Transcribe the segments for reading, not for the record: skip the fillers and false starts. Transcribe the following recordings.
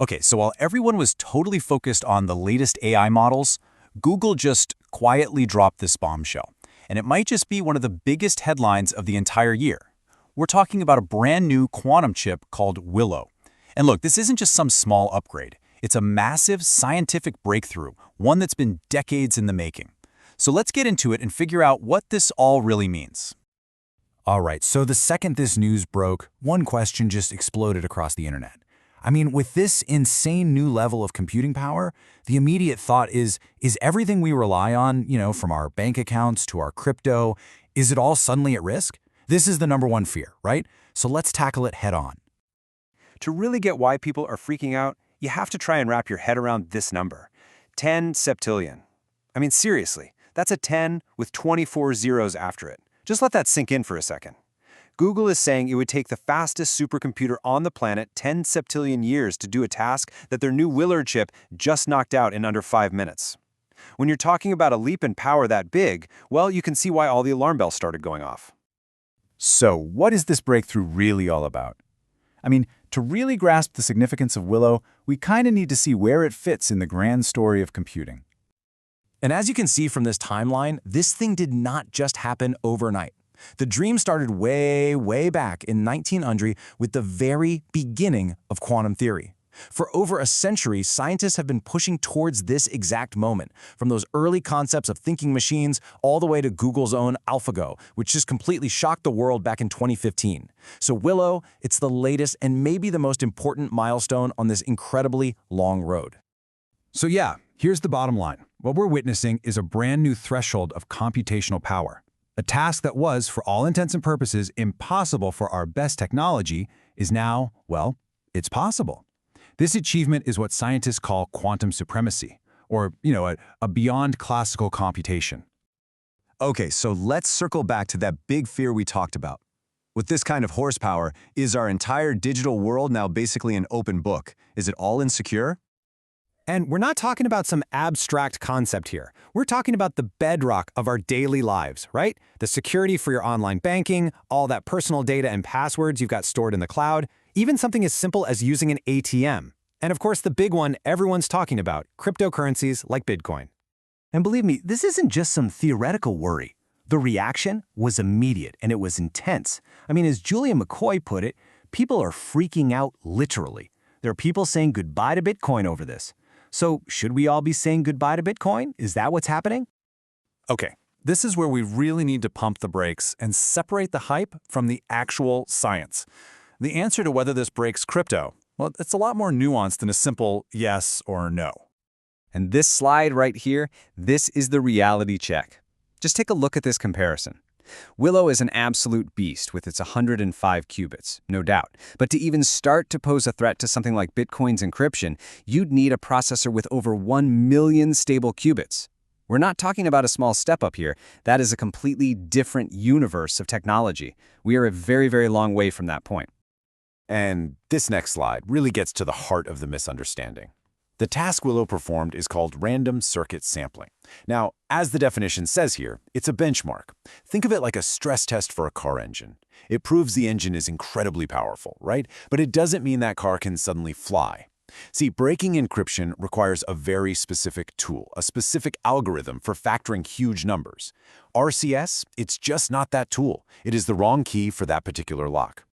Okay, so while everyone was totally focused on the latest AI models, Google just quietly dropped this bombshell. And it might just be one of the biggest headlines of the entire year. We're talking about a brand new quantum chip called Willow. And look, this isn't just some small upgrade. It's a massive scientific breakthrough, one that's been decades in the making. So let's get into it and figure out what this all really means. All right, so the second this news broke, one question just exploded across the internet. I mean, with this insane new level of computing power, the immediate thought is everything we rely on, from our bank accounts to our crypto, is it all suddenly at risk? This is the number one fear, right? So let's tackle it head on. To really get why people are freaking out, you have to try and wrap your head around this number, 10 septillion. I mean, seriously, that's a 10 with 24 zeros after it. Just let that sink in for a second. Google is saying it would take the fastest supercomputer on the planet 10 septillion years to do a task that their new Willow chip just knocked out in under 5 minutes. When you're talking about a leap in power that big, well, you can see why all the alarm bells started going off. So what is this breakthrough really all about? I mean, to really grasp the significance of Willow, we kind of need to see where it fits in the grand story of computing. And as you can see from this timeline, this thing did not just happen overnight. The dream started way, way back in 1900 with the very beginning of quantum theory. For over a century, scientists have been pushing towards this exact moment, from those early concepts of thinking machines all the way to Google's own AlphaGo, which just completely shocked the world back in 2015. So Willow, it's the latest and maybe the most important milestone on this incredibly long road. So yeah, here's the bottom line. What we're witnessing is a brand new threshold of computational power. A task that was, for all intents and purposes, impossible for our best technology is now, well, it's possible. This achievement is what scientists call quantum supremacy, or, a beyond classical computation. Okay, so let's circle back to that big fear we talked about. With this kind of horsepower, is our entire digital world now basically an open book? Is it all insecure? And we're not talking about some abstract concept here. We're talking about the bedrock of our daily lives, right? The security for your online banking, all that personal data and passwords you've got stored in the cloud, even something as simple as using an ATM. And of course, the big one everyone's talking about, cryptocurrencies like Bitcoin. And believe me, this isn't just some theoretical worry. The reaction was immediate and it was intense. I mean, as Julia McCoy put it, people are freaking out literally. There are people saying goodbye to Bitcoin over this. So should we all be saying goodbye to Bitcoin? Is that what's happening? Okay, this is where we really need to pump the brakes and separate the hype from the actual science. The answer to whether this breaks crypto, well, it's a lot more nuanced than a simple yes or no. And this slide right here, this is the reality check. Just take a look at this comparison. Willow is an absolute beast with its 105 qubits, no doubt. But to even start to pose a threat to something like Bitcoin's encryption, you'd need a processor with over 1 million stable qubits. We're not talking about a small step up here. That is a completely different universe of technology. We are a very, very long way from that point. And this next slide really gets to the heart of the misunderstanding. The task Willow performed is called random circuit sampling. Now, as the definition says here, it's a benchmark. Think of it like a stress test for a car engine. It proves the engine is incredibly powerful, right? But it doesn't mean that car can suddenly fly. See, breaking encryption requires a very specific tool, a specific algorithm for factoring huge numbers. RCS, it's just not that tool. It is the wrong key for that particular lock.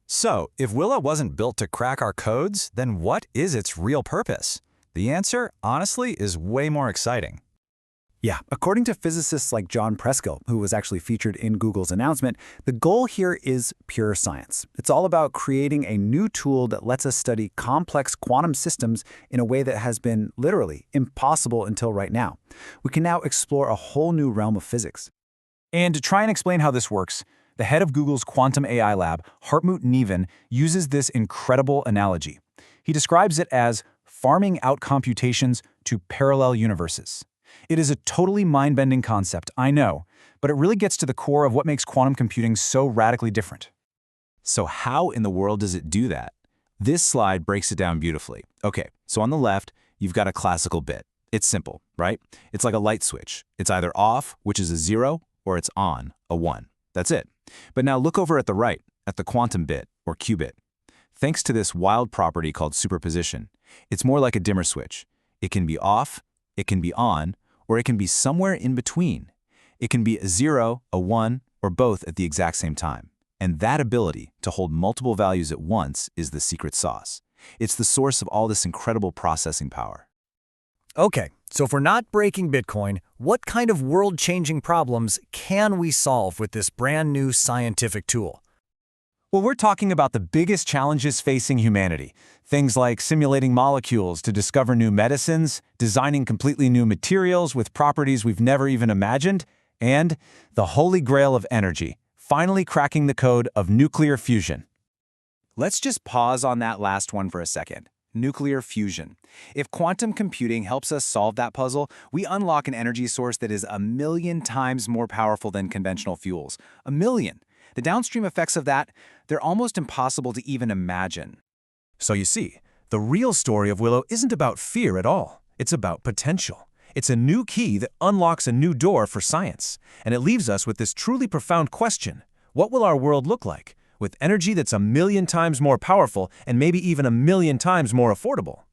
So, if Willow wasn't built to crack our codes, then what is its real purpose? The answer, honestly, is way more exciting. Yeah, according to physicists like John Preskill, who was actually featured in Google's announcement, the goal here is pure science. It's all about creating a new tool that lets us study complex quantum systems in a way that has been, literally, impossible until right now. We can now explore a whole new realm of physics. And to try and explain how this works, the head of Google's quantum AI lab, Hartmut Neven, uses this incredible analogy. He describes it as farming out computations to parallel universes. It is a totally mind-bending concept, I know, but it really gets to the core of what makes quantum computing so radically different. So how in the world does it do that? This slide breaks it down beautifully. Okay, so on the left, you've got a classical bit. It's simple, right? It's like a light switch. It's either off, which is a 0, or it's on, a 1. That's it. But now look over at the right, at the quantum bit, or qubit. thanks to this wild property called superposition. It's more like a dimmer switch. It can be off, it can be on, or it can be somewhere in between. It can be a 0, a 1, or both at the exact same time. And that ability to hold multiple values at once is the secret sauce. It's the source of all this incredible processing power. Okay, so if we're not breaking Bitcoin, what kind of world-changing problems can we solve with this brand new scientific tool? Well, we're talking about the biggest challenges facing humanity. Things like simulating molecules to discover new medicines, designing completely new materials with properties we've never even imagined, and the holy grail of energy, finally cracking the code of nuclear fusion. Let's just pause on that last one for a second. Nuclear fusion. If quantum computing helps us solve that puzzle, we unlock an energy source that is 1,000,000 times more powerful than conventional fuels. 1,000,000. The downstream effects of that, they're almost impossible to even imagine. So you see, the real story of Willow isn't about fear at all. It's about potential. It's a new key that unlocks a new door for science. And it leaves us with this truly profound question. What will our world look like with energy that's 1,000,000 times more powerful and maybe even 1,000,000 times more affordable?